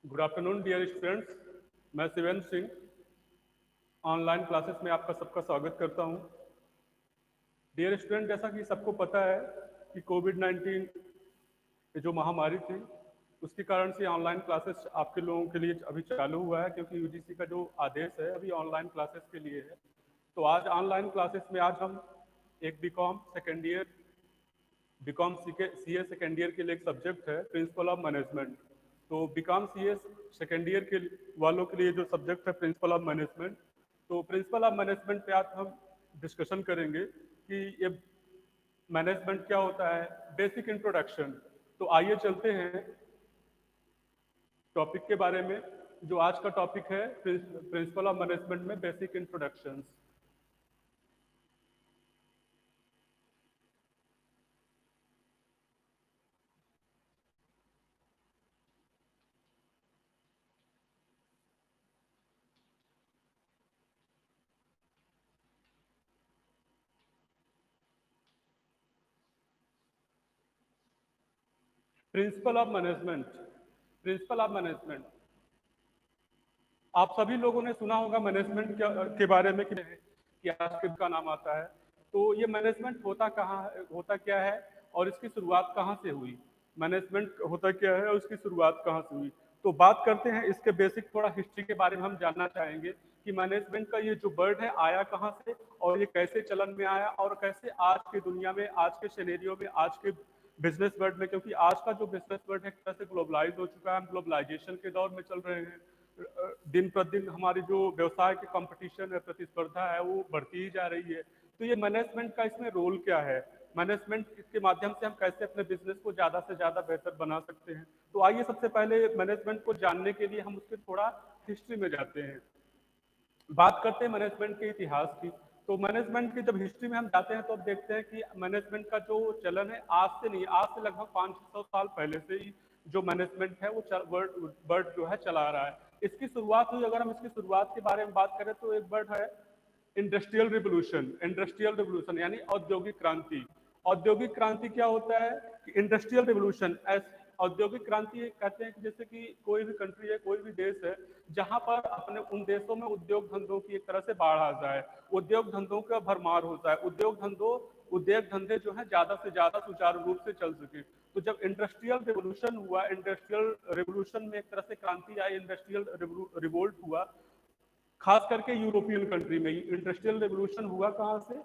Good afternoon dear students. मैं Shivendra Singh online classes में आपका सबका स्वागत करता हूं। डियर स्टूडेंट, जैसा कि सबको पता है कि कोविड-19 जो महामारी थी उसके कारण से ऑनलाइन क्लासेस आपके लोगों के लिए अभी चालू हुआ है, क्योंकि यूजीसी का जो आदेश है अभी ऑनलाइन क्लासेस के लिए है। तो आज ऑनलाइन क्लासेस में आज हम एक बीकॉम सीए सेकेंड ईयर के लिए एक सब्जेक्ट है प्रिंसिपल ऑफ मैनेजमेंट। तो बीकॉम सीए सेकेंड ईयर के वालों के लिए जो सब्जेक्ट है प्रिंसिपल ऑफ मैनेजमेंट, तो प्रिंसिपल ऑफ मैनेजमेंट पे आज हम डिस्कशन करेंगे कि ये मैनेजमेंट क्या होता है, बेसिक इंट्रोडक्शन। तो आइए चलते हैं टॉपिक के बारे में। जो आज का टॉपिक है प्रिंसिपल ऑफ मैनेजमेंट में basic introductions. Principle of management, principle of management, आप सभी लोगों ने सुना होगा मैनेजमेंट के बारे में कि आज का नाम आता है। तो ये मैनेजमेंट होता कहाँ है, होता क्या है और इसकी शुरुआत कहाँ से हुई। मैनेजमेंट होता क्या है और इसकी शुरुआत कहाँ से हुई। तो बात करते हैं इसके बेसिक थोड़ा हिस्ट्री के बारे में। हम जानना चाहेंगे कि मैनेजमेंट का ये जो वर्ड है आया कहाँ से और ये कैसे चलन में आया और कैसे आज की दुनिया में, आज के सिनेरियो में, आज के बिजनेस वर्ल्ड में, क्योंकि आज का जो बिजनेस वर्ल्ड है एक तरह से ग्लोबलाइज हो चुका है। हम ग्लोबलाइजेशन के दौर में चल रहे हैं। दिन प्रतिदिन हमारी जो व्यवसाय की कंपटीशन है, प्रतिस्पर्धा है, वो बढ़ती ही जा रही है। तो ये मैनेजमेंट का इसमें रोल क्या है, मैनेजमेंट के माध्यम से हम कैसे अपने बिजनेस को ज़्यादा से ज़्यादा बेहतर बना सकते हैं। तो आइए सबसे पहले मैनेजमेंट को जानने के लिए हम उसके थोड़ा हिस्ट्री में जाते हैं। बात करते हैं मैनेजमेंट के इतिहास की। तो मैनेजमेंट की जब हिस्ट्री में हम जाते हैं तो अब देखते हैं कि मैनेजमेंट का जो चलन है आज से नहीं, आज से लगभग 500 साल पहले से ही जो मैनेजमेंट है वो वर्ड जो है चला रहा है। इसकी शुरुआत हुई, अगर हम इसकी शुरुआत के बारे में बात करें तो एक वर्ड है इंडस्ट्रियल रिवोल्यूशन। इंडस्ट्रियल रिवोल्यूशन यानी औद्योगिक क्रांति। औद्योगिक क्रांति क्या होता है कि इंडस्ट्रियल रिवोल्यूशन, औद्योगिक क्रांति कहते हैं कि जैसे कि कोई भी कंट्री है, कोई भी देश है, जहां पर अपने उन देशों में उद्योग धंधों की एक तरह से बाढ़ आ जाए, उद्योग धंधों का भरमार होता है, उद्योग धंधे जो है ज्यादा से ज्यादा सुचारू रूप से चल सके। तो जब इंडस्ट्रियल रिवोल्यूशन हुआ, इंडस्ट्रियल रिवोल्यूशन में एक तरह से क्रांति आई, इंडस्ट्रियल रिवोल्ट हुआ, खास करके यूरोपियन कंट्री में। इंडस्ट्रियल रेवोल्यूशन हुआ कहाँ से,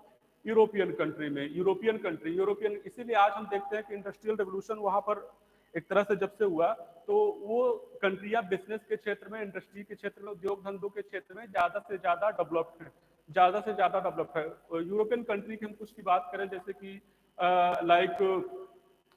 यूरोपियन कंट्री में। यूरोपियन, इसीलिए आज हम देखते हैं कि इंडस्ट्रियल रेवोल्यूशन वहां पर एक तरह से जब से हुआ तो वो कंट्रियां बिजनेस के क्षेत्र में, इंडस्ट्री के क्षेत्र में, उद्योग धंधों के क्षेत्र में ज्यादा से ज्यादा डेवलप्ड है, ज्यादा से ज्यादा डेवलप है। यूरोपियन कंट्री की हम कुछ की बात करें, जैसे कि लाइक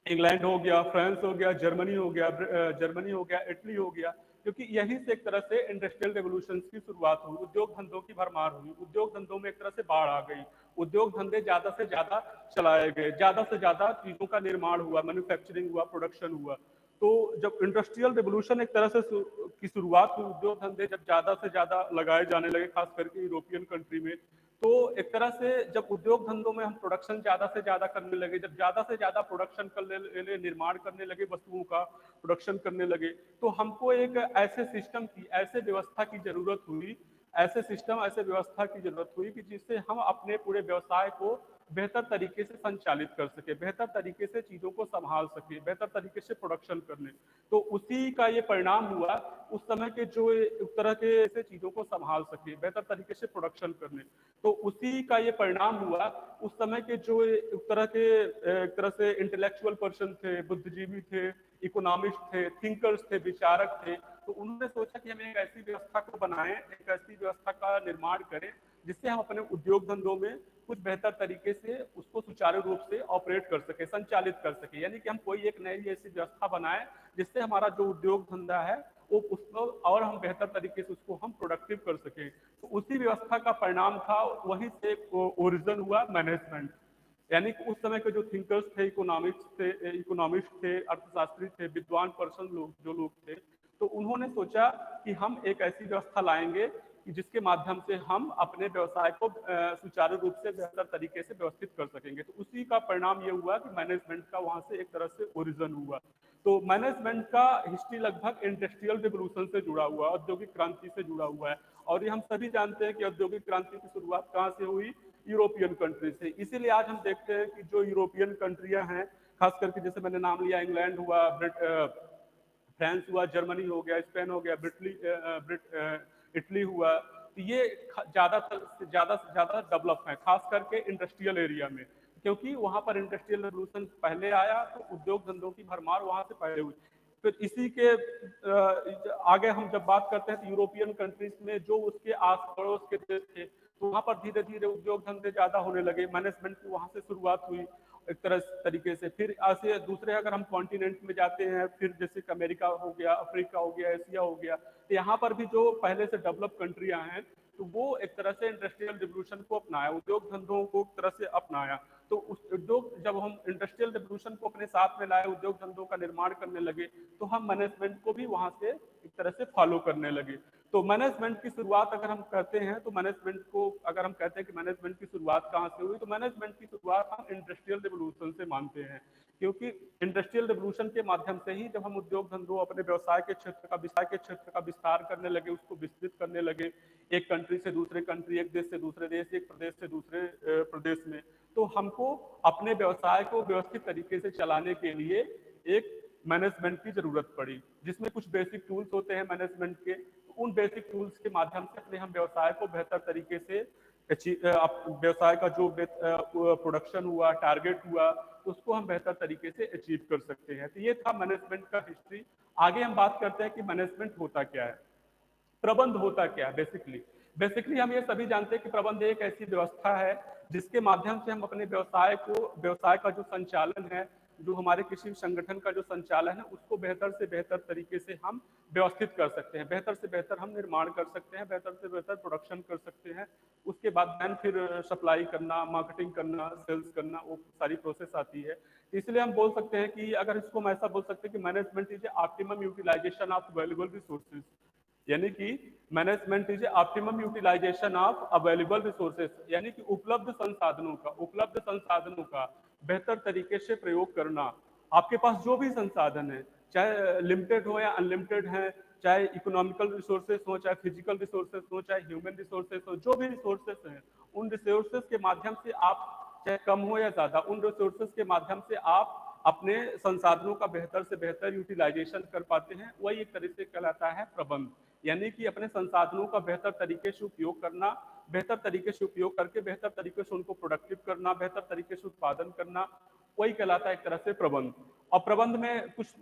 इंग्लैंड हो गया, फ्रांस हो गया, जर्मनी हो गया, इटली हो गया, क्योंकि यहीं से एक तरह से इंडस्ट्रियल रेवोल्यूशन की शुरुआत हुई, उद्योग धंधों की भरमार हुई, उद्योग धंधों में एक तरह से बाढ़ आ गई, उद्योग धंधे ज्यादा से ज्यादा चलाए गए, ज्यादा से ज्यादा चीजों का निर्माण हुआ, मैन्युफैक्चरिंग हुआ, प्रोडक्शन हुआ। तो जब इंडस्ट्रियल रेवोल्यूशन एक तरह से की शुरुआत हुई, उद्योग धंधे जब ज्यादा से ज्यादा लगाए जाने लगे, खास करके यूरोपियन कंट्री में, तो एक तरह से जब उद्योग धंधों में हम प्रोडक्शन ज्यादा से ज्यादा करने लगे, जब ज्यादा से ज्यादा प्रोडक्शन करने लगे, निर्माण करने लगे, वस्तुओं का प्रोडक्शन करने लगे, तो हमको एक ऐसे सिस्टम की, ऐसे व्यवस्था की जरूरत हुई, ऐसे सिस्टम, ऐसे व्यवस्था की जरूरत हुई कि जिससे हम अपने पूरे व्यवसाय को बेहतर तरीके से संचालित कर सके, बेहतर तरीके से चीजों को संभाल सके, बेहतर तरीके से प्रोडक्शन करने। तो उसी का ये परिणाम हुआ, उस समय के जो एक तरह के से चीजों को संभाल सके, बेहतर तरीके से प्रोडक्शन करने। तो उसी का ये परिणाम हुआ, उस समय के जो एक तरह से इंटेलेक्चुअल पर्सन थे, बुद्धिजीवी थे, इकोनॉमिस्ट थे, थिंकर्स थे, विचारक थे, तो उन्होंने सोचा कि हम एक ऐसी व्यवस्था को बनाएं, एक ऐसी व्यवस्था का निर्माण करें जिससे हम अपने उद्योग धंधों में कुछ बेहतर तरीके से उसको सुचारू रूप से ऑपरेट कर सके, संचालित कर सके। यानी कि हम कोई एक नई ऐसी व्यवस्था बनाएं जिससे हमारा जो उद्योग धंधा है वो उसको और हम बेहतर तरीके से उसको हम प्रोडक्टिव कर सके। तो उसी व्यवस्था का परिणाम था, वहीं से ओरिजिन हुआ मैनेजमेंट। यानी कि उस समय के जो थिंकर्स थे, इकोनॉमिस्ट थे, अर्थशास्त्री थे, विद्वान पर्सन लोग जो लोग थे, तो उन्होंने सोचा कि हम एक ऐसी व्यवस्था लाएंगे कि जिसके माध्यम से हम अपने व्यवसाय को सुचारू रूप से बेहतर तरीके से व्यवस्थित कर सकेंगे। तो उसी का परिणाम ये हुआ कि मैनेजमेंट का वहां से एक तरह से ओरिजिन हुआ। तो मैनेजमेंट का हिस्ट्री लगभग इंडस्ट्रियल रिवोल्यूशन से जुड़ा हुआ है, औद्योगिक क्रांति से जुड़ा हुआ है। और ये हम सभी जानते हैं कि औद्योगिक क्रांति की शुरुआत कहाँ से हुई, यूरोपियन कंट्री से। इसीलिए आज हम देखते हैं कि जो यूरोपियन कंट्रियां हैं, खास करके जैसे मैंने नाम लिया, इंग्लैंड हुआ, फ्रांस हुआ, जर्मनी हो गया, स्पेन हो गया, इटली हुआ, तो ये ज्यादा से ज्यादा डेवलप है, खास करके इंडस्ट्रियल एरिया में, क्योंकि वहां पर इंडस्ट्रियल रेवोल्यूशन पहले आया तो उद्योग धंधों की भरमार वहां से पहले हुई। फिर इसी के आगे हम जब बात करते हैं तो यूरोपियन कंट्रीज में जो उसके आस पड़ोस के देश थे, तो वहां पर धीरे धीरे उद्योग धंधे ज्यादा होने लगे, मैनेजमेंट की वहां से शुरुआत हुई एक तरह तरीके से। फिर ऐसे दूसरे अगर हम कॉन्टिनेंट में जाते हैं, फिर जैसे कि अमेरिका हो गया, अफ्रीका हो गया, एशिया हो गया, तो यहाँ पर भी जो पहले से डेवलप कंट्रियां हैं, तो वो एक तरह से इंडस्ट्रियल रिवोल्यूशन को अपनाया, उद्योग धंधों को एक तरह से अपनाया। तो उस उद्योग, जब हम इंडस्ट्रियल रिवोल्यूशन को अपने साथ में लाए, उद्योग धंधों का निर्माण करने लगे, तो हम मैनेजमेंट को भी वहां से एक तरह से फॉलो करने लगे। तो मैनेजमेंट की शुरुआत अगर हम करते हैं, तो मैनेजमेंट को अगर हम कहते हैं कि मैनेजमेंट की शुरुआत कहाँ से हुई, तो मैनेजमेंट की शुरुआत हम इंडस्ट्रियल रिवोल्यूशन से मानते हैं। क्योंकि इंडस्ट्रियल रिवोल्यूशन के माध्यम से ही जब हम उद्योग धंधों, अपने व्यवसाय के क्षेत्र का विस्तार करने लगे, उसको विस्तृत करने लगे, एक कंट्री से दूसरे कंट्री, एक देश से दूसरे देश, एक प्रदेश से दूसरे प्रदेश में, तो हमको अपने व्यवसाय को व्यवस्थित तरीके से चलाने के लिए एक मैनेजमेंट की जरूरत पड़ी, जिसमें कुछ बेसिक टूल्स होते हैं मैनेजमेंट के। उन बेसिक टूल्स के माध्यम से अपने हम व्यवसाय को बेहतर तरीके से व्यवसाय का जो प्रोडक्शन हुआ, टारगेट हुआ, उसको हम बेहतर तरीके से अचीव कर सकते हैं। तो ये था मैनेजमेंट का हिस्ट्री। आगे हम बात करते हैं कि मैनेजमेंट होता क्या है, प्रबंध होता क्या है। बेसिकली हम ये सभी जानते हैं कि प्रबंध एक ऐसी व्यवस्था है जिसके माध्यम से हम अपने व्यवसाय का जो संचालन है, जो हमारे किसी संगठन का जो संचालन है, उसको बेहतर से बेहतर तरीके से हम व्यवस्थित कर सकते हैं, बेहतर से बेहतर हम निर्माण कर सकते हैं, बेहतर से बेहतर प्रोडक्शन कर सकते हैं। उसके बाद देन फिर सप्लाई करना, मार्केटिंग करना, सेल्स करना, वो सारी प्रोसेस आती है। इसलिए हम बोल सकते हैं कि, अगर इसको हम ऐसा बोल सकते हैं कि management is optimum utilisation of available resources, यानी कि management is optimum utilisation of available resources, यानी कि उपलब्ध संसाधनों का बेहतर तरीके से प्रयोग करना। आपके पास जो भी संसाधन है, चाहे लिमिटेड हो या अनलिमिटेड है, चाहे इकोनॉमिकल रिसोर्सेज हो, चाहे फिजिकल रिसोर्सेज हो, चाहे ह्यूमन रिसोर्सेज हो, जो भी रिसोर्सेज हैं, उन रिसोर्सेज के माध्यम से आप, चाहे कम हो या ज्यादा, उन रिसोर्सेज के माध्यम से आप अपने संसाधनों का बेहतर से बेहतर यूटिलाइजेशन कर पाते हैं। वही एक तरह से कहलाता है प्रबंध, यानी कि अपने संसाधनों का बेहतर तरीके से उपयोग करना, बेहतर तरीके से उपयोग करके बेहतर तरीके से उनको प्रोडक्टिव करना, बेहतर तरीके से उत्पादन करना, वही कहलाता है एक तरह से प्रबंध। और प्रबंध में कुछ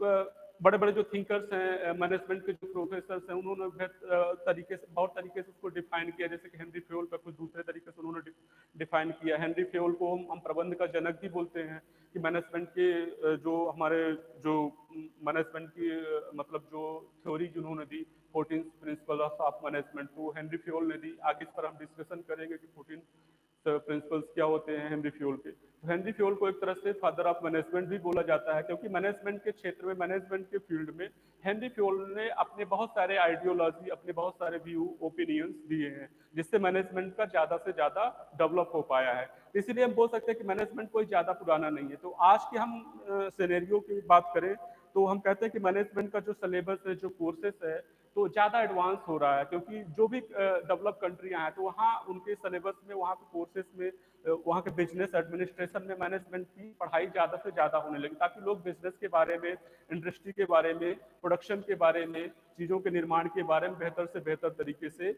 बड़े बड़े जो थिंकर्स हैं, मैनेजमेंट के जो प्रोफेसर्स हैं, उन्होंने बहुत तरीके से उसको डिफाइन किया। जैसे कि हेनरी फ्योल का कुछ दूसरे तरीके से उन्होंने डिफाइन किया। हेनरी फ्योल को हम प्रबंध का जनक भी बोलते हैं, कि मैनेजमेंट के जो हमारे जो मैनेजमेंट की मतलब जो थ्योरी जिन्होंने दी, 14 प्रिंसिपल्स ऑफ मैनेजमेंट, तो हेनरी फ्योल ने दी। आगे इस पर हम डिस्कशन करेंगे कि 14 प्रिंसिपल्स क्या होते हैं हेनरी फ्योल के। तो हेनरी फ्योल को एक तरह से फादर ऑफ मैनेजमेंट भी बोला जाता है, क्योंकि मैनेजमेंट के क्षेत्र में, मैनेजमेंट के फील्ड में हेनरी फ्योल ने अपने बहुत सारे आइडियोलॉजी, अपने बहुत सारे व्यू, ओपिनियंस दिए हैं, जिससे मैनेजमेंट का ज्यादा से ज्यादा डेवलप हो पाया है। इसलिए हम बोल सकते हैं कि मैनेजमेंट कोई ज्यादा पुराना नहीं है। तो आज के हम सिनेरियो की बात करें, तो हम कहते हैं कि मैनेजमेंट का जो सिलेबस है, जो कोर्सेस है, तो ज़्यादा एडवांस हो रहा है, क्योंकि जो भी डेवलप कंट्रियां हैं, तो वहाँ उनके सिलेबस में, वहाँ के कोर्सेज में, वहाँ के बिजनेस एडमिनिस्ट्रेशन में मैनेजमेंट की पढ़ाई ज़्यादा से ज़्यादा होने लगी, ताकि लोग बिजनेस के बारे में, इंडस्ट्री के बारे में, प्रोडक्शन के बारे में, चीज़ों के निर्माण के बारे में बेहतर से बेहतर तरीके से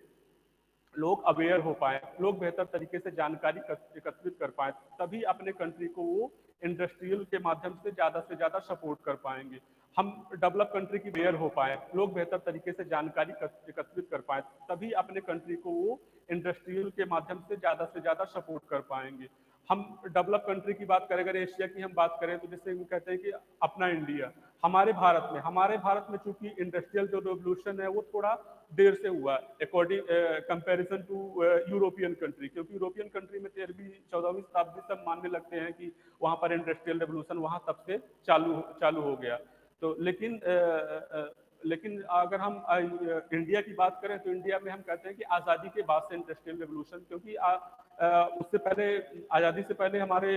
लोग अवेयर हो पाए, लोग बेहतर तरीके से जानकारी एकत्रित कर पाए, तभी अपने कंट्री को वो इंडस्ट्रियल के माध्यम से ज़्यादा सपोर्ट कर पाएंगे। हम डेवलप कंट्री की अवेयर हो पाए, लोग बेहतर तरीके से जानकारी एकत्रित कर पाए, तभी अपने कंट्री को वो इंडस्ट्रियल के माध्यम से ज़्यादा सपोर्ट कर पाएंगे। हम डेवलप कंट्री की बात करें, अगर एशिया की हम बात करें, तो जैसे हम कहते हैं कि अपना इंडिया, हमारे भारत में चूंकि इंडस्ट्रियल जो रेवोल्यूशन है वो थोड़ा देर से हुआ, according comparison to European country, क्योंकि यूरोपियन कंट्री में 13वीं 14वीं शताब्दी से मानने लगते हैं कि वहाँ पर इंडस्ट्रियल रेवोल्यूशन वहाँ तब से चालू हो गया। तो लेकिन अगर हम इंडिया की बात करें, तो इंडिया में हम कहते हैं कि आज़ादी के बाद से इंडस्ट्रियल रेवोल्यूशन, क्योंकि उससे पहले, आज़ादी से पहले हमारे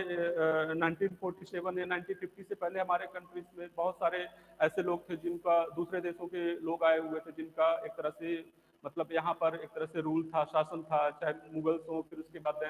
1947 या 1950 से पहले हमारे कंट्रीज में बहुत सारे ऐसे लोग थे जिनका, दूसरे देशों के लोग आए हुए थे जिनका एक तरह से मतलब यहाँ पर एक तरह से रूल था, शासन था, चाहे मुगल्स हों, फिर उसके बाद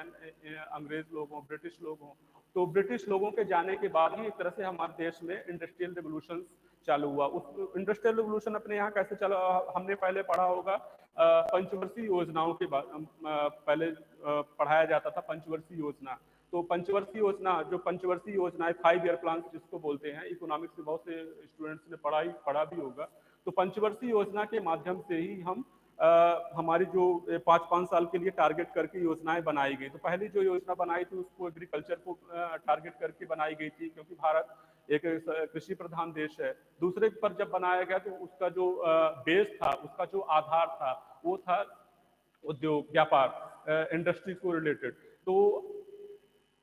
अंग्रेज लोग हों, ब्रिटिश लोग हों। तो ब्रिटिश लोगों के जाने के बाद ही एक तरह से हमारे देश में इंडस्ट्रियल रिवोल्यूशन चालू हुआ। उस इंडस्ट्रियल रिवोल्यूशन अपने यहाँ कैसे चला, हमने पहले पढ़ा होगा पंचवर्षीय योजनाओं के बाद पहले पढ़ाया जाता था पंचवर्षीय योजना। तो पंचवर्षीय योजना, जो पंचवर्षीय योजनाएं 5 ईयर प्लान जिसको बोलते हैं, इकोनॉमिक्स में बहुत से स्टूडेंट्स ने पढ़ा भी होगा। तो पंचवर्षीय योजना के माध्यम से ही हम हमारी जो 5-5 साल के लिए टारगेट करके योजनाएं बनाई गई। तो पहली जो योजना बनाई थी उसको एग्रीकल्चर को टारगेट करके बनाई गई थी, क्योंकि भारत एक कृषि प्रधान देश है। दूसरे पर जब बनाया गया तो उसका जो बेस था, उसका जो आधार था, वो था उद्योग, व्यापार, इंडस्ट्री को रिलेटेड। तो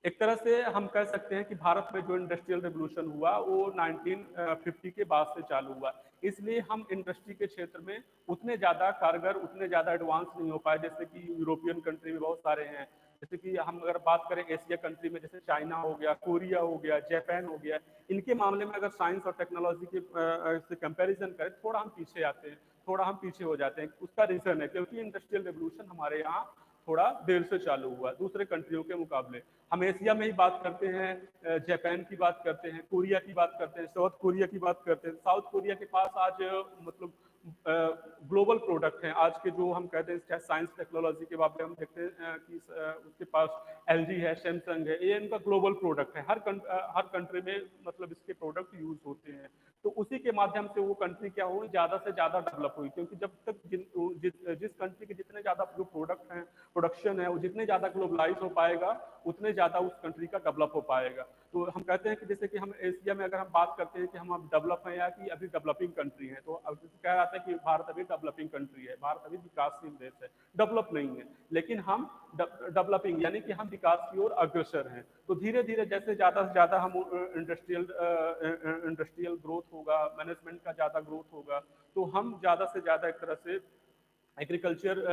एक तरह से हम कह सकते हैं कि भारत में जो इंडस्ट्रियल रिवोल्यूशन हुआ वो 1950 के बाद से चालू हुआ। इसलिए हम इंडस्ट्री के क्षेत्र में उतने ज़्यादा कारगर, उतने ज़्यादा एडवांस नहीं हो पाए जैसे कि यूरोपियन कंट्री में बहुत सारे हैं। जैसे कि हम अगर बात करें एशिया कंट्री में, जैसे चाइना हो गया, कोरिया हो गया, जापान हो गया, इनके मामले में अगर साइंस और टेक्नोलॉजी के से कंपैरिजन करें, थोड़ा हम पीछे आते हैं, थोड़ा हम पीछे हो जाते हैं। उसका रीज़न है क्योंकि इंडस्ट्रियल रिवोल्यूशन हमारे यहाँ थोड़ा देर से चालू हुआ दूसरे कंट्रियों के मुकाबले। हम एशिया में ही बात करते हैं, जापान की बात करते हैं, कोरिया की बात करते हैं, साउथ कोरिया की बात करते हैं। साउथ कोरिया के पास आज मतलब ग्लोबल प्रोडक्ट हैं। आज के जो हम कहते हैं चाहे साइंस टेक्नोलॉजी के मामले हम देखते हैं कि उसके पास एलजी है, सैमसंग है, ये इनका ग्लोबल प्रोडक्ट है। हर कंट्री में मतलब इसके प्रोडक्ट यूज होते हैं। तो उसी के माध्यम से वो कंट्री क्या हुई, ज़्यादा से ज़्यादा डेवलप हुई, क्योंकि जब तक जिस कंट्री के जितने ज़्यादा जो प्रोडक्ट हैं, प्रोडक्शन है, वो जितने ज़्यादा ग्लोबलाइज हो पाएगा उतने ज़्यादा उस कंट्री का डेवलप हो पाएगा। तो हम कहते हैं कि जैसे कि हम एशिया में अगर हम बात करते हैं कि हम अब डेवलप हैं या कि अभी डेवलपिंग कंट्री है, तो अब कह रहा था कि भारत अभी डेवलपिंग कंट्री है, भारत अभी विकासशील देश है, डेवलप नहीं है। लेकिन हम डेवलपिंग यानी कि हम विकास की ओर अग्रसर हैं। तो धीरे धीरे जैसे ज़्यादा से ज़्यादा हम इंडस्ट्रियल ग्रोथ होगा, मैनेजमेंट का ज़्यादा ग्रोथ होगा, तो हम ज़्यादा से ज़्यादा एक तरह से एग्रीकल्चर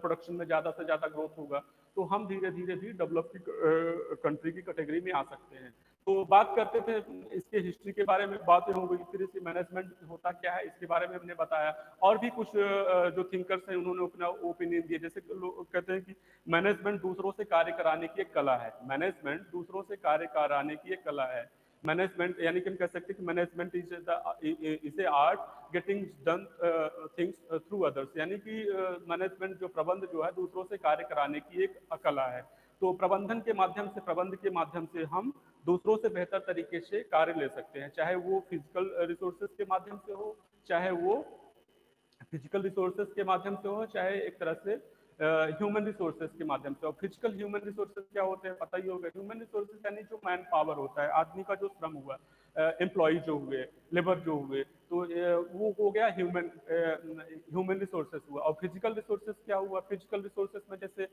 प्रोडक्शन में ज़्यादा से ज़्यादा ग्रोथ होगा, तो हम धीरे धीरे भी डेवलपिंग कंट्री की कैटेगरी में आ सकते हैं। तो बात करते थे इसके हिस्ट्री के बारे में, बातें हो गई, फिर इसकी मैनेजमेंट होता क्या है इसके बारे में हमने बताया। और भी कुछ जो थिंकर्स हैं उन्होंने अपना ओपिनियन दिए, जैसे लोग कहते हैं कि मैनेजमेंट दूसरों से कार्य कराने की एक कला है। मैनेजमेंट दूसरों से कार्य कराने की एक कला है। मैनेजमेंट यानी कि हम कह सकते हैं कि management is a art getting done things through others, यानी कि मैनेजमेंट जो प्रबंध जो है दूसरों से कार्य कराने की एक कला है। तो प्रबंधन के माध्यम से, प्रबंध के माध्यम से हम दूसरों से बेहतर तरीके से कार्य ले सकते हैं, चाहे वो फिजिकल रिसोर्सेज के माध्यम से हो, चाहे वो फिजिकल रिसोर्सेज के माध्यम से हो, चाहे एक तरह से ह्यूमन रिसोर्सेज के माध्यम से। और फिजिकल ह्यूमन रिसोर्सेज क्या होते हैं पता ही होगा। ह्यूमन रिसोर्सेज यानी जो मैन पावर होता है, आदमी का जो श्रम हुआ, एम्प्लॉय जो हुए, लेबर जो हुए, तो वो हो गया ह्यूमन रिसोर्सेज हुआ। और फिजिकल रिसोर्सेज क्या हुआ, फिजिकल रिसोर्सेज में जैसे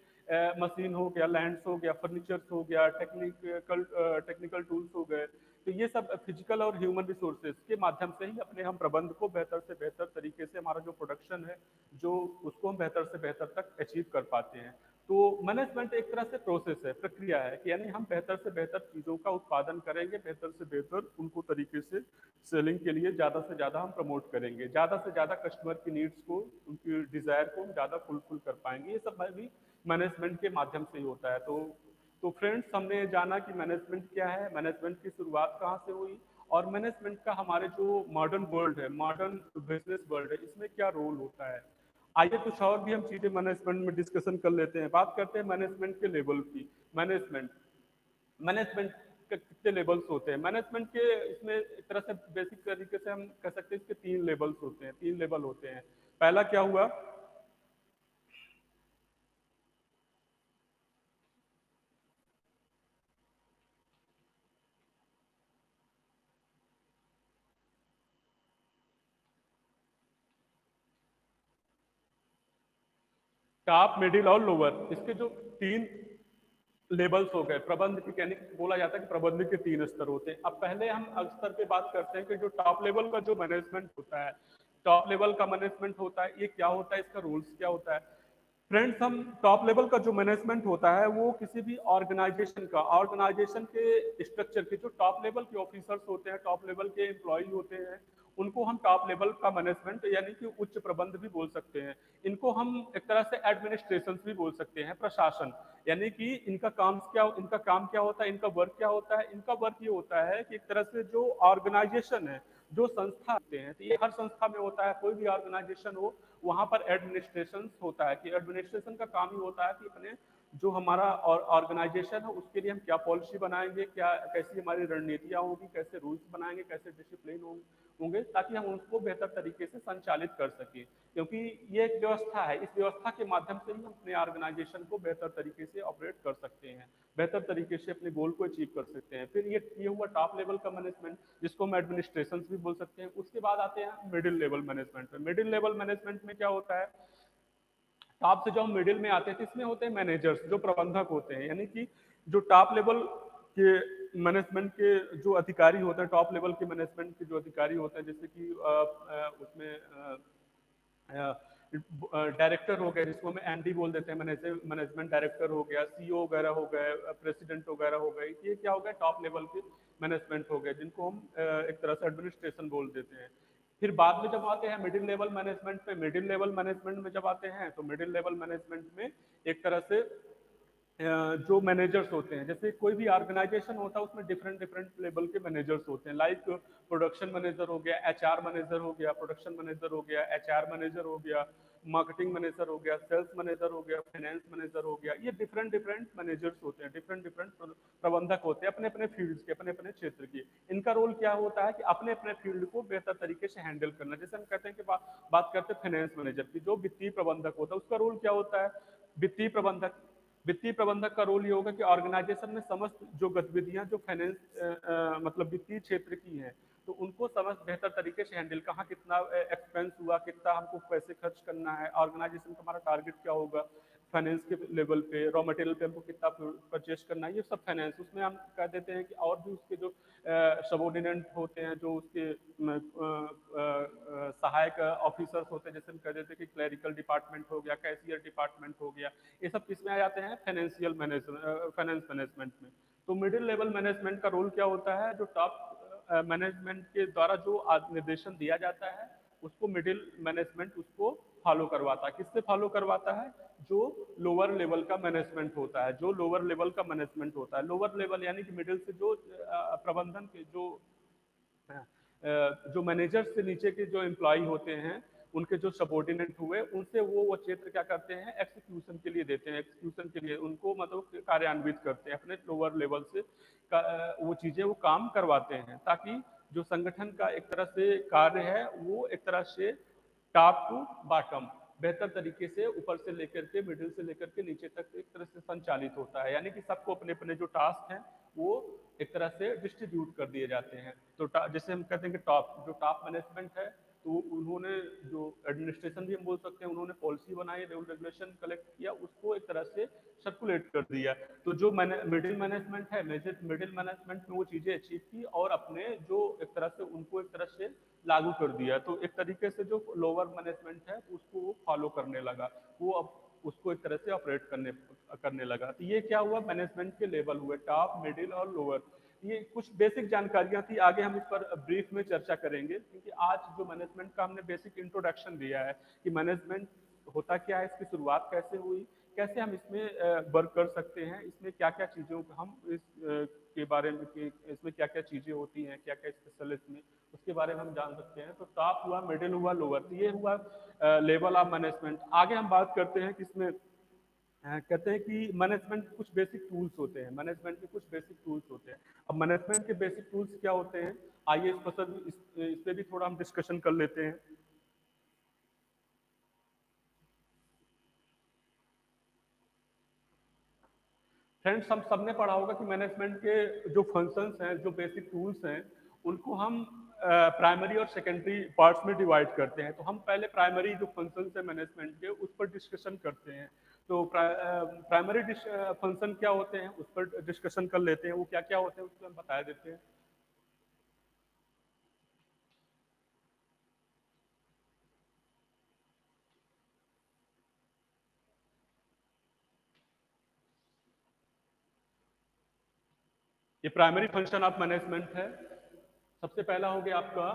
मशीन हो गया, लैंड्स हो गया, फर्नीचर्स हो गया, टेक्निकल टूल्स हो गए। तो ये सब फिजिकल और ह्यूमन रिसोर्सेज के माध्यम से ही अपने हम प्रबंध को बेहतर से बेहतर तरीके से, हमारा जो प्रोडक्शन है जो उसको हम बेहतर से बेहतर तक अचीव कर पाते हैं। तो मैनेजमेंट एक तरह से प्रोसेस है, प्रक्रिया है कि यानी हम बेहतर से बेहतर चीज़ों का उत्पादन करेंगे, बेहतर से बेहतर उनको तरीके से सेलिंग के लिए ज़्यादा से ज़्यादा हम प्रमोट करेंगे, ज़्यादा से ज़्यादा कस्टमर की नीड्स को, उनकी डिज़ायर को हम ज़्यादा फुलफिल कर पाएंगे। ये सब भी मैनेजमेंट के माध्यम से ही होता है। तो फ्रेंड्स, हमने जाना कि मैनेजमेंट क्या है, मैनेजमेंट की शुरुआत कहाँ से हुई, और मैनेजमेंट का हमारे जो मॉडर्न वर्ल्ड है, मॉडर्न बिजनेस वर्ल्ड है, इसमें क्या रोल होता है। आइए कुछ और भी हम चीज़ें मैनेजमेंट में डिस्कशन कर लेते हैं। बात करते हैं मैनेजमेंट के लेवल की। मैनेजमेंट मैनेजमेंट के कितने लेवल्स होते हैं। मैनेजमेंट के इसमें एक तरह से बेसिक तरीके से हम कह सकते हैं इसके 3 लेवल्स होते हैं, 3 लेवल होते हैं। पहला क्या हुआ, टॉप, मिडिल और लोअर, इसके जो 3 लेवल्स हो गए। प्रबंध की कहने बोला जाता है कि प्रबंध के 3 स्तर होते हैं। अब पहले हम स्तर पे बात करते हैं कि जो टॉप लेवल का जो मैनेजमेंट होता है, टॉप लेवल का मैनेजमेंट होता है, ये क्या होता है, इसका रूल्स क्या होता है। फ्रेंड्स, हम टॉप लेवल का जो मैनेजमेंट होता है वो किसी भी ऑर्गेनाइजेशन के स्ट्रक्चर के जो टॉप लेवल के ऑफिसर्स होते हैं, टॉप लेवल के एम्प्लॉय होते हैं, उनको हम टॉप लेवल का मैनेजमेंट यानी कि उच्च प्रबंध भी बोल सकते हैं। इनको हम एक तरह से एडमिनिस्ट्रेशन भी बोल सकते हैं, प्रशासन। यानी कि इनका काम क्या होता है, इनका वर्क क्या होता है। इनका वर्क ये होता है कि एक तरह से जो ऑर्गेनाइजेशन है, जो संस्था होते हैं, तो ये हर संस्था में होता है, कोई भी ऑर्गेनाइजेशन हो वहां पर एडमिनिस्ट्रेशन होता है कि एडमिनिस्ट्रेशन का काम ही होता है कि अपने जो हमारा ऑर्गेनाइजेशन है उसके लिए हम क्या पॉलिसी बनाएंगे, क्या कैसी हमारी रणनीतियां होगी, कैसे रूल्स बनाएंगे, कैसे डिसिप्लिन होंगे, ताकि हम उसको बेहतर तरीके से संचालित कर सकें। क्योंकि ये एक व्यवस्था है, इस व्यवस्था के माध्यम से ही हम अपने ऑर्गेनाइजेशन को बेहतर तरीके से ऑपरेट कर सकते हैं, बेहतर तरीके से अपने गोल को अचीव कर सकते हैं। फिर ये हुआ टॉप लेवल का मैनेजमेंट, जिसको हम एडमिनिस्ट्रेशन भी बोल सकते हैं। उसके बाद आते हैं मिडिल लेवल मैनेजमेंट में। मिडिल लेवल मैनेजमेंट में क्या होता है, टॉप से जो हम मिडिल में आते हैं तो इसमें होते हैं मैनेजर्स, जो प्रबंधक होते हैं। यानी कि जो टॉप लेवल के मैनेजमेंट के जो अधिकारी होते हैं, टॉप लेवल के मैनेजमेंट के जो अधिकारी होते हैं, जैसे कि उसमें डायरेक्टर हो गए, जिसको हम एमडी बोल देते हैं, मैनेजमेंट डायरेक्टर हो गया, सीईओ वगैरह हो गए, प्रेसिडेंट वगैरह हो गए, ये क्या हो गया, टॉप लेवल के मैनेजमेंट हो गए, जिनको हम एक तरह से एडमिनिस्ट्रेशन बोल देते हैं। फिर बाद में जब आते हैं मिडिल लेवल मैनेजमेंट पे, मिडिल लेवल मैनेजमेंट में जब आते हैं तो मिडिल लेवल मैनेजमेंट में एक तरह से जो मैनेजर्स होते हैं, जैसे कोई भी ऑर्गेनाइजेशन होता है उसमें डिफरेंट डिफरेंट लेवल के मैनेजर्स होते हैं। लाइक प्रोडक्शन मैनेजर हो गया, एचआर मैनेजर हो गया, प्रोडक्शन मैनेजर हो गया, एचआर मैनेजर हो गया, मार्केटिंग मैनेजर हो गया, सेल्स मैनेजर हो गया, फाइनेंस मैनेजर हो गया। ये डिफरेंट डिफरेंट मैनेजर्स होते हैं, डिफरेंट डिफरेंट प्रबंधक होते हैं अपने अपने फील्ड्स के, अपने अपने क्षेत्र के। इनका रोल क्या होता है कि अपने अपने फील्ड को बेहतर तरीके से हैंडल करना। जैसे हम कहते हैं कि बात करते हैं फाइनेंस मैनेजर की, जो वित्तीय प्रबंधक होता है, उसका रोल क्या होता है, वित्तीय प्रबंधक वित्तीय प्रबंधक का रोल ये होगा कि ऑर्गेनाइजेशन में समस्त जो गतिविधियां जो फाइनेंस मतलब वित्तीय क्षेत्र की हैं, तो उनको समस्त बेहतर तरीके से हैंडल, कहाँ कितना एक्सपेंस हुआ, कितना हमको पैसे खर्च करना है, ऑर्गेनाइजेशन का हमारा टारगेट क्या होगा फाइनेंस के लेवल पे, रॉ मटेरियल पे हमको कितना परचेज करना है, ये सब फाइनेंस। उसमें हम कह देते हैं कि और भी उसके जो सबऑर्डिनेट होते हैं, जो उसके सहायक ऑफिसर्स होते हैं, जैसे हम कह देते हैं कि क्लरिकल डिपार्टमेंट हो गया, कैशियर डिपार्टमेंट हो गया, ये सब किसमें आ जाते हैं, फाइनेंस मैनेजमेंट में। तो मिडिल लेवल मैनेजमेंट का रोल क्या होता है, जो टॉप मैनेजमेंट के द्वारा जो निर्देशन दिया जाता है उसको मिडिल मैनेजमेंट उसको फॉलो करवाता है। किससे फॉलो करवाता है, जो लोअर लेवल का मैनेजमेंट होता है, जो लोअर लेवल का मैनेजमेंट होता है। लोअर लेवल यानी कि मिडिल से जो प्रबंधन के जो मैनेजर से नीचे के जो एम्प्लॉय होते हैं, उनके जो सबॉर्डिनेट हुए, उनसे वो क्षेत्र क्या करते हैं, एक्सिक्यूशन के लिए देते हैं, एक्सिक्यूशन के लिए उनको मतलब कार्यान्वित करते हैं अपने लोअर लेवल से वो चीजें वो काम करवाते हैं, ताकि जो संगठन का एक तरह से कार्य है वो एक तरह से टॉप टू बॉटम बेहतर तरीके से ऊपर से लेकर के, मिडिल से लेकर के नीचे तक एक तरह से संचालित होता है। यानी कि सबको अपने अपने जो टास्क हैं वो एक तरह से डिस्ट्रीब्यूट कर दिए जाते हैं। तो जैसे हम कहते हैं कि टॉप मैनेजमेंट है, तो उन्होंने जो एडमिनिस्ट्रेशन भी हम बोल सकते हैं, उन्होंने पॉलिसी बनाई, रूल रेगुलेशन कलेक्ट किया, उसको एक तरह से सर्कुलेट कर दिया। तो जो मिडिल मैनेजमेंट है, मिडिल मैनेजमेंट में वो चीजें अचीव की और अपने जो एक तरह से उनको एक तरह से लागू कर दिया। तो एक तरीके से जो लोअर मैनेजमेंट है उसको वो फॉलो करने लगा, वो अब उसको एक तरह से ऑपरेट करने लगा। तो ये क्या हुआ, मैनेजमेंट के लेवल हुए टॉप, मिडिल और लोअर। ये कुछ बेसिक जानकारियां थी, आगे हम इस पर ब्रीफ में चर्चा करेंगे, क्योंकि आज जो मैनेजमेंट का हमने बेसिक इंट्रोडक्शन दिया है कि मैनेजमेंट होता क्या है, इसकी शुरुआत कैसे हुई, कैसे हम इसमें वर्क कर सकते हैं, इसमें क्या क्या चीज़ों हम के बारे में कि इसमें क्या क्या चीज़ें होती हैं, क्या क्या स्पेशल इसमें, उसके बारे में हम जान सकते हैं। तो टॉप हुआ, मिडिल हुआ, लोअर, तो ये हुआ लेवल ऑफ मैनेजमेंट। आगे हम बात करते हैं कि इसमें कहते हैं कि मैनेजमेंट कुछ बेसिक टूल्स होते हैं, मैनेजमेंट के कुछ बेसिक टूल्स होते हैं। अब मैनेजमेंट के बेसिक टूल्स क्या होते हैं, आइए इस पे भी थोड़ा हम डिस्कशन कर लेते हैं। फ्रेंड्स, हम सबने पढ़ा होगा कि मैनेजमेंट के जो फंक्शंस हैं, जो बेसिक टूल्स हैं, उनको हम प्राइमरी और सेकेंडरी पार्ट्स में डिवाइड करते हैं। तो हम पहले प्राइमरी जो फंक्शंस हैं मैनेजमेंट के उस पर डिस्कशन करते हैं। तो प्राइमरी फंक्शन क्या होते हैं उस पर डिस्कशन कर लेते हैं, वो क्या क्या होते हैं उसको हम बता देते हैं। ये प्राइमरी फंक्शन ऑफ मैनेजमेंट है। सबसे पहला हो गया आपका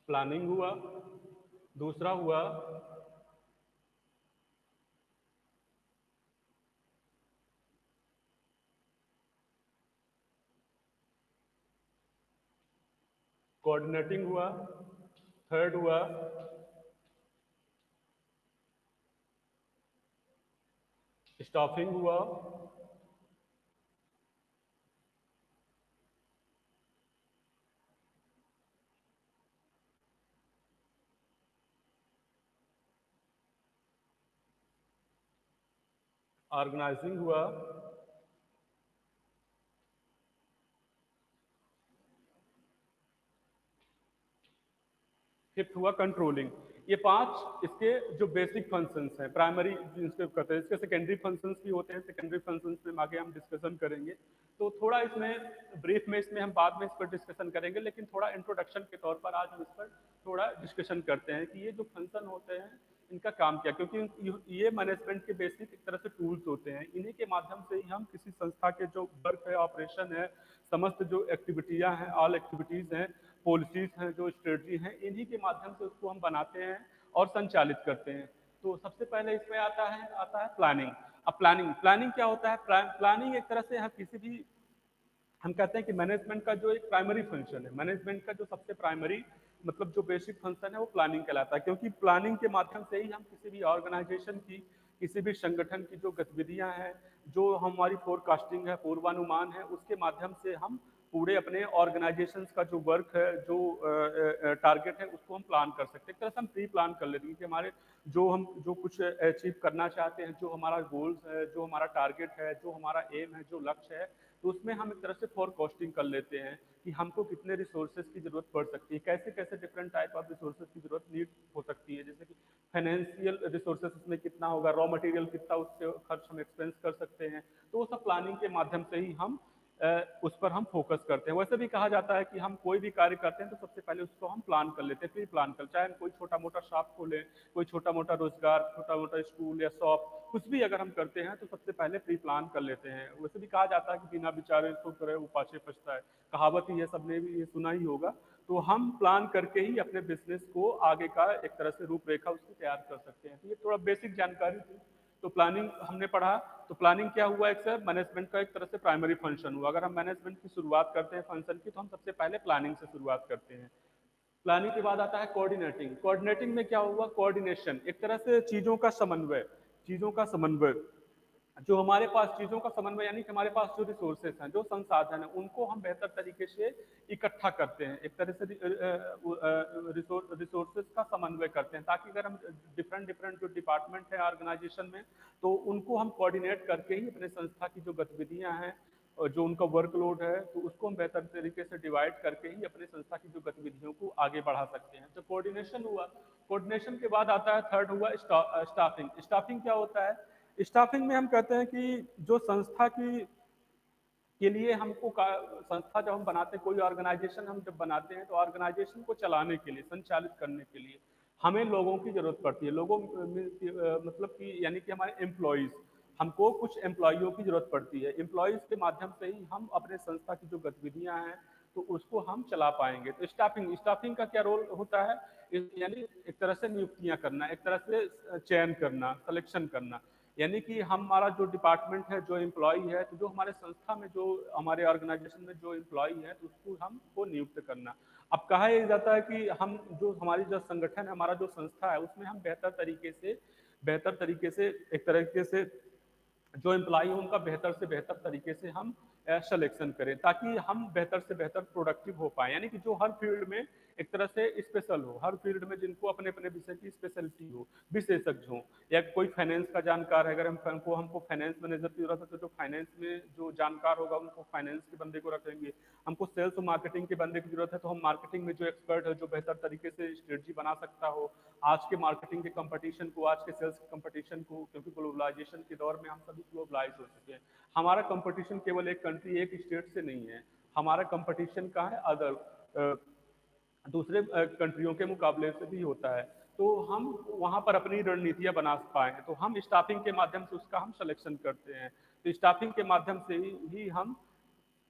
प्लानिंग हुआ, दूसरा हुआ कोऑर्डिनेटिंग हुआ, थर्ड हुआ स्टाफिंग हुआ, ऑर्गेनाइजिंग हुआ, फिफ्थ हुआ कंट्रोलिंग। ये पांच इसके जो बेसिक फंक्शंस हैं, प्राइमरी जिसको कहते हैं। इसके सेकेंडरी फंक्शंस भी होते हैं, सेकेंडरी फंक्शंस में आगे हम डिस्कशन करेंगे। तो थोड़ा इसमें ब्रीफ में इसमें हम बाद में इस पर डिस्कशन करेंगे, लेकिन थोड़ा इंट्रोडक्शन के तौर पर आज हम इस पर थोड़ा डिस्कशन करते हैं कि ये जो फंक्शन होते हैं इनका काम क्या, क्योंकि ये मैनेजमेंट के बेसिक एक तरह से टूल्स होते हैं। इन्हीं के माध्यम से ही हम किसी संस्था के जो वर्क है, ऑपरेशन है, समस्त जो एक्टिविटियां हैं, ऑल एक्टिविटीज हैं, पॉलिसीज हैं, जो स्ट्रेटजी हैं, इन्हीं के माध्यम से उसको हम बनाते हैं और संचालित करते हैं। तो सबसे पहले इसमें आता है प्लानिंग। अब प्लानिंग प्लानिंग क्या होता है? प्लानिंग एक तरह से हम किसी भी, हम कहते हैं कि मैनेजमेंट का जो एक प्राइमरी फंक्शन है, मैनेजमेंट का जो सबसे प्राइमरी मतलब जो बेसिक फंक्शन है वो प्लानिंग कहलाता है। क्योंकि प्लानिंग के माध्यम से ही हम किसी भी ऑर्गेनाइजेशन की, किसी भी संगठन की जो गतिविधियां हैं, जो हमारी फोरकास्टिंग है, पूर्वानुमान है, उसके माध्यम से हम पूरे अपने ऑर्गेनाइजेशन का जो वर्क है, जो टारगेट है, उसको हम प्लान कर सकते हैं। एक तरह से हम प्री प्लान कर लेते हैं कि हमारे जो कुछ अचीव करना चाहते हैं, जो हमारा गोल्स है, जो हमारा टारगेट है, जो हमारा एम है, जो लक्ष्य है, तो उसमें हम एक तरह से फोरकास्टिंग कर लेते हैं कि हमको कितने रिसोर्सेज की जरूरत पड़ सकती है, कैसे कैसे डिफरेंट टाइप ऑफ रिसोर्सेज की जरूरत नीड हो सकती है। जैसे कि फाइनेंशियल रिसोर्सेज उसमें कितना होगा, रॉ मटेरियल कितना उससे खर्च हम एक्सपेंस कर सकते हैं। तो वो सब प्लानिंग के माध्यम से ही हम उस पर हम फोकस करते हैं। वैसे भी कहा जाता है कि हम कोई भी कार्य करते हैं तो सबसे पहले उसको हम प्लान कर लेते हैं, प्री प्लान कर, चाहे हम कोई छोटा मोटा शॉप खोलें, कोई छोटा मोटा रोजगार, छोटा मोटा स्कूल या शॉप, कुछ भी अगर हम करते हैं तो सबसे पहले प्री प्लान कर लेते हैं। वैसे भी कहा जाता है कि बिना विचारे सो करे उपाचे पछता है, कहावत ही है, सबने भी ये सुना ही होगा। तो हम प्लान करके ही अपने बिजनेस को आगे का एक तरह से रूपरेखा उसकी तैयार कर सकते हैं। तो ये थोड़ा बेसिक जानकारी थी। तो प्लानिंग हमने पढ़ा। तो प्लानिंग क्या हुआ? एक सर मैनेजमेंट का एक तरह से प्राइमरी फंक्शन हुआ। अगर हम मैनेजमेंट की शुरुआत करते हैं फंक्शन की, तो हम सबसे पहले प्लानिंग से शुरुआत करते हैं। प्लानिंग के बाद आता है कोऑर्डिनेटिंग। कोऑर्डिनेटिंग में क्या हुआ? कोऑर्डिनेशन, एक तरह से चीजों का समन्वय, चीजों का समन्वय, जो हमारे पास चीजों का समन्वय यानी कि हमारे पास जो रिसोर्सेज हैं, जो संसाधन हैं, उनको हम बेहतर तरीके से इकट्ठा करते हैं, एक तरह से रिसोर्सेज का समन्वय करते हैं, ताकि अगर हम डिफरेंट डिफरेंट जो डिपार्टमेंट है ऑर्गेनाइजेशन में, तो उनको हम कोऑर्डिनेट करके ही अपने संस्था की जो गतिविधियां हैं और जो उनका वर्कलोड है, तो उसको हम बेहतर तरीके से डिवाइड करके ही अपने संस्था की जो गतिविधियों को आगे बढ़ा सकते हैं। तो कोऑर्डिनेशन हुआ। कोऑर्डिनेशन के बाद आता है थर्ड हुआ स्टाफिंग। स्टाफिंग क्या होता है? स्टाफिंग में हम कहते हैं कि जो संस्था की के लिए हमको संस्था जब हम बनाते हैं, कोई ऑर्गेनाइजेशन हम जब बनाते हैं, तो ऑर्गेनाइजेशन को चलाने के लिए, संचालित करने के लिए हमें लोगों की जरूरत पड़ती है। लोगों मतलब कि यानी कि हमारे एम्प्लॉयज, हमको कुछ एम्प्लॉयों की जरूरत पड़ती है। एम्प्लॉयज के माध्यम से ही हम अपने संस्था की जो गतिविधियां हैं तो उसको हम चला पाएंगे। तो स्टाफिंग, स्टाफिंग का क्या रोल होता है? यानी एक तरह से नियुक्तियां करना, एक तरह से चयन करना, सिलेक्शन करना, यानी कि हमारा जो डिपार्टमेंट है, जो एम्प्लॉय है, तो जो हमारे संस्था में, जो हमारे ऑर्गेनाइजेशन में जो एम्प्लॉय है, तो उसको हमको नियुक्त करना। अब कहा यह जाता है कि हम जो हमारी जो संगठन है, हमारा जो संस्था है, उसमें हम बेहतर तरीके से एक तरीके से जो एम्प्लॉई है उनका बेहतर से बेहतर तरीके से हम सिलेक्शन करें, ताकि हम बेहतर से बेहतर प्रोडक्टिव हो पाए। यानी कि जो हर फील्ड में एक तरह से स्पेशल हो, हर फील्ड में जिनको अपने अपने विषय की स्पेशलिटी हो, विशेषज्ञ हो। या कोई फाइनेंस का जानकार है, अगर हमको फाइनेंस मैनेजर की जरूरत है, तो जो फाइनेंस में जो जानकार होगा उनको फाइनेंस के बंदे को रखेंगे। हमको सेल्स और मार्केटिंग के बंदे की जरूरत है, तो हम मार्केटिंग में जो एक्सपर्ट है, जो बेहतर तरीके से स्ट्रेटजी बना सकता हो आज के मार्केटिंग के कंपटीशन को, आज के सेल्स के कंपटीशन को, क्योंकि ग्लोबलाइजेशन के दौर में हम सभी ग्लोबलाइज हो चुके हैं। हमारा कंपटीशन केवल एक कंट्री, एक स्टेट से नहीं है, हमारा कंपटीशन का है अदर दूसरे कंट्रियों के मुकाबले से भी होता है। तो हम वहाँ पर अपनी रणनीतियाँ बना पाएँ, तो हम स्टाफिंग के माध्यम से उसका हम सिलेक्शन करते हैं। तो स्टाफिंग के माध्यम से ही हम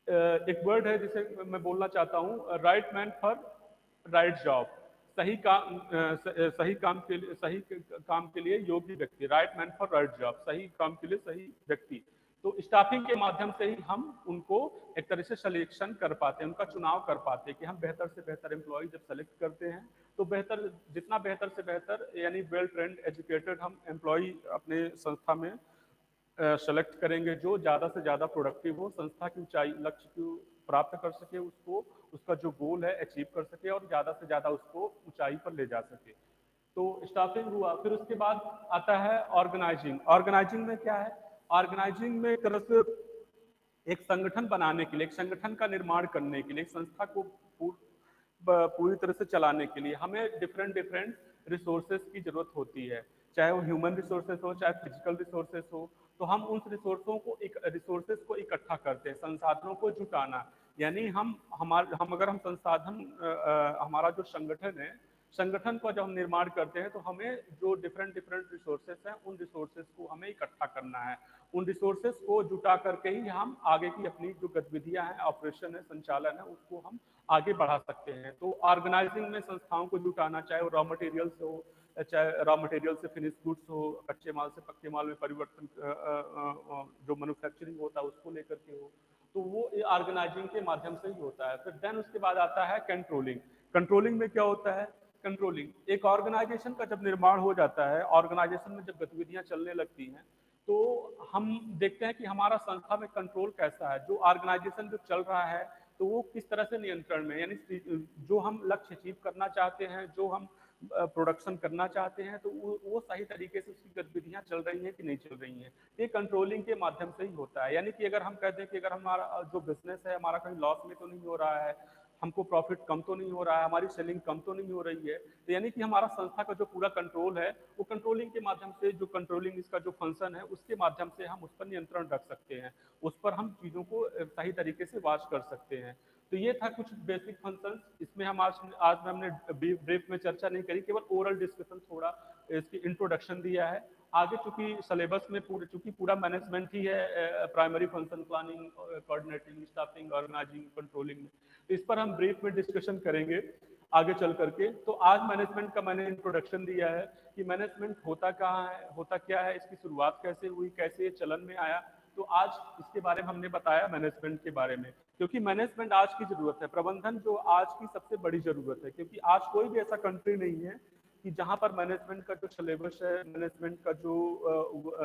एक वर्ड है जिसे मैं बोलना चाहता हूँ, right man for right job. सही काम के लिए, काम के लिए योग्य व्यक्ति, right man for right job, सही काम के लिए सही व्यक्ति। तो स्टाफिंग के माध्यम से ही हम उनको एक तरह से सिलेक्शन कर पाते हैं, उनका चुनाव कर पाते हैं कि हम बेहतर से बेहतर एम्प्लॉय जब सेलेक्ट करते हैं तो बेहतर, जितना बेहतर से बेहतर यानी वेल ट्रेंड एजुकेटेड हम एम्प्लॉय अपने संस्था में सेलेक्ट करेंगे, जो ज़्यादा से ज़्यादा प्रोडक्टिव हो, संस्था की ऊंचाई लक्ष्य को प्राप्त कर सके, उसको उसका जो गोल है अचीव कर सके और ज़्यादा से ज़्यादा उसको ऊंचाई पर ले जा सके। तो स्टाफिंग हुआ, फिर उसके बाद आता है ऑर्गेनाइजिंग। ऑर्गेनाइजिंग में क्या है? ऑर्गेनाइजिंग में एक तरह से एक संगठन बनाने के लिए, एक संगठन का निर्माण करने के लिए, एक संस्था को पूरी तरह से चलाने के लिए हमें डिफरेंट डिफरेंट रिसोर्सेज की जरूरत होती है, चाहे वो ह्यूमन रिसोर्सेज हो, चाहे फिजिकल रिसोर्सेज हो। तो हम उन रिसोर्सेज को इकट्ठा करते हैं, संसाधनों को जुटाना, यानी हम अगर हम संसाधन हमारा जो संगठन है, संगठन का जब हम निर्माण करते हैं तो हमें जो डिफरेंट डिफरेंट रिसोर्सेज हैं उन रिसोर्सेज को हमें इकट्ठा करना है। उन रिसोर्सेज को जुटा करके ही हम आगे की अपनी जो गतिविधियां हैं, ऑपरेशन है, संचालन है, उसको हम आगे बढ़ा सकते हैं। तो ऑर्गेनाइजिंग में संस्थाओं को जुटाना, चाहे वो रॉ मटेरियल से हो, चाहे रॉ मटेरियल से फिनिश गुड्स हो, कच्चे माल से पक्के माल में परिवर्तन, जो मैन्युफैक्चरिंग होता है उसको लेकर के हो, तो वो ऑर्गेनाइजिंग के माध्यम से ही होता है। फिर देन उसके बाद आता है कंट्रोलिंग। कंट्रोलिंग में क्या होता है? कंट्रोलिंग एक ऑर्गेनाइजेशन का जब निर्माण हो जाता है, ऑर्गेनाइजेशन में जब गतिविधियां चलने लगती हैं, तो हम देखते हैं कि हमारा संस्था में कंट्रोल कैसा है, जो ऑर्गेनाइजेशन जो चल रहा है तो वो किस तरह से नियंत्रण में, यानी जो हम लक्ष्य अचीव करना चाहते हैं, जो हम प्रोडक्शन करना चाहते हैं, तो वो सही तरीके से उसकी गतिविधियां चल रही हैं कि नहीं चल रही हैं। ये कंट्रोलिंग के माध्यम से ही होता है। यानी कि अगर हम कहते हैं कि अगर हमारा जो बिजनेस है हमारा कहीं लॉस में तो नहीं हो रहा है, हमको प्रॉफिट कम तो नहीं हो रहा है, हमारी सेलिंग कम तो नहीं हो रही है, तो यानी कि हमारा संस्था का जो पूरा कंट्रोल है वो कंट्रोलिंग के माध्यम से, जो कंट्रोलिंग इसका जो फंक्शन है उसके माध्यम से हम उस पर नियंत्रण रख सकते हैं, उस पर हम चीज़ों को सही तरीके से वॉच कर सकते हैं। तो ये था कुछ बेसिक फंक्शंस। इसमें हम आज में हमने ब्रीफ में चर्चा नहीं करी, केवल ओरल डिस्कशन, थोड़ा इसकी इंट्रोडक्शन दिया है। आगे चूंकि सिलेबस में पूरा मैनेजमेंट ही है, primary function, planning, coordinating, staffing, organising, controlling, तो इस पर हम ब्रीफ में डिस्कशन करेंगे आगे चल करके। तो आज मैनेजमेंट का मैंने इंट्रोडक्शन दिया है कि मैनेजमेंट होता कहाँ है, होता क्या है, इसकी शुरुआत कैसे हुई, कैसे ये चलन में आया। तो आज इसके बारे में हमने बताया मैनेजमेंट के बारे में, क्योंकि मैनेजमेंट आज की जरूरत है, प्रबंधन जो आज की सबसे बड़ी जरूरत है, क्योंकि आज कोई भी ऐसा कंट्री नहीं है कि जहां पर मैनेजमेंट का जो सिलेबस है, मैनेजमेंट का जो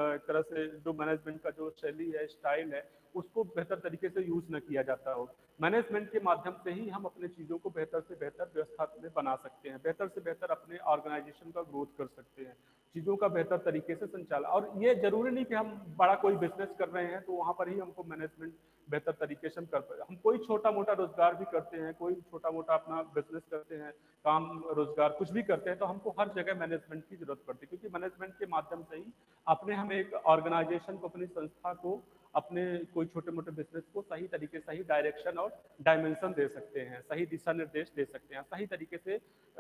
एक तरह से जो मैनेजमेंट का जो शैली है, स्टाइल है, उसको बेहतर तरीके से यूज न किया जाता हो। मैनेजमेंट के माध्यम से ही हम अपने चीज़ों को बेहतर से बेहतर व्यवस्था में बना सकते हैं, बेहतर से बेहतर अपने ऑर्गेनाइजेशन का ग्रोथ कर सकते हैं, चीज़ों का बेहतर तरीके से संचालन। और ये जरूरी नहीं कि हम बड़ा कोई बिजनेस कर रहे हैं तो वहाँ पर ही हमको मैनेजमेंट बेहतर तरीके से हम कर पाए। हम कोई छोटा मोटा रोजगार भी करते हैं, कोई छोटा मोटा अपना बिजनेस करते हैं, काम रोजगार कुछ भी करते हैं, तो हमको हर जगह मैनेजमेंट की जरूरत पड़ती है, क्योंकि मैनेजमेंट के माध्यम से ही अपने हम एक ऑर्गेनाइजेशन को, अपनी संस्था को, अपने कोई छोटे मोटे बिजनेस को सही तरीके, सही डायरेक्शन और डायमेंशन दे सकते हैं, सही दिशा निर्देश दे सकते हैं, सही तरीके से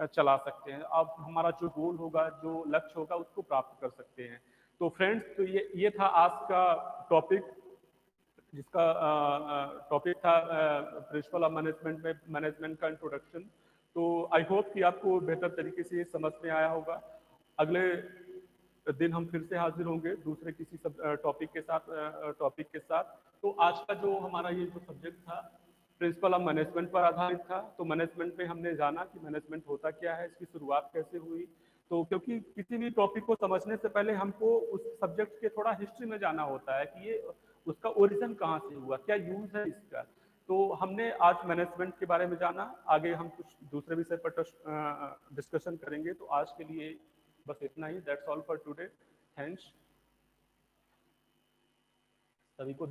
चला सकते हैं। अब हमारा जो गोल होगा, जो लक्ष्य होगा, उसको प्राप्त कर सकते हैं। तो फ्रेंड्स, तो ये था आज का टॉपिक, जिसका टॉपिक था प्रिंसिपल ऑफ मैनेजमेंट में मैनेजमेंट का इंट्रोडक्शन। तो आई होप कि आपको बेहतर तरीके से ये समझ में आया होगा। अगले दिन हम फिर से हाजिर होंगे दूसरे किसी सब टॉपिक के साथ। तो आज का जो हमारा ये जो सब्जेक्ट था प्रिंसिपल ऑफ मैनेजमेंट पर आधारित था। तो मैनेजमेंट में हमने जाना कि मैनेजमेंट होता क्या है, इसकी शुरुआत कैसे हुई। तो क्योंकि किसी भी टॉपिक को समझने से पहले हमको उस सब्जेक्ट के थोड़ा हिस्ट्री में जाना होता है कि ये उसका ओरिजिन कहाँ से हुआ, क्या यूज है इसका। तो हमने आज मैनेजमेंट के बारे में जाना, आगे हम कुछ दूसरे विषय पर डिस्कशन करेंगे। तो आज के लिए बस इतना ही। That's all for today. Thanks सभी को।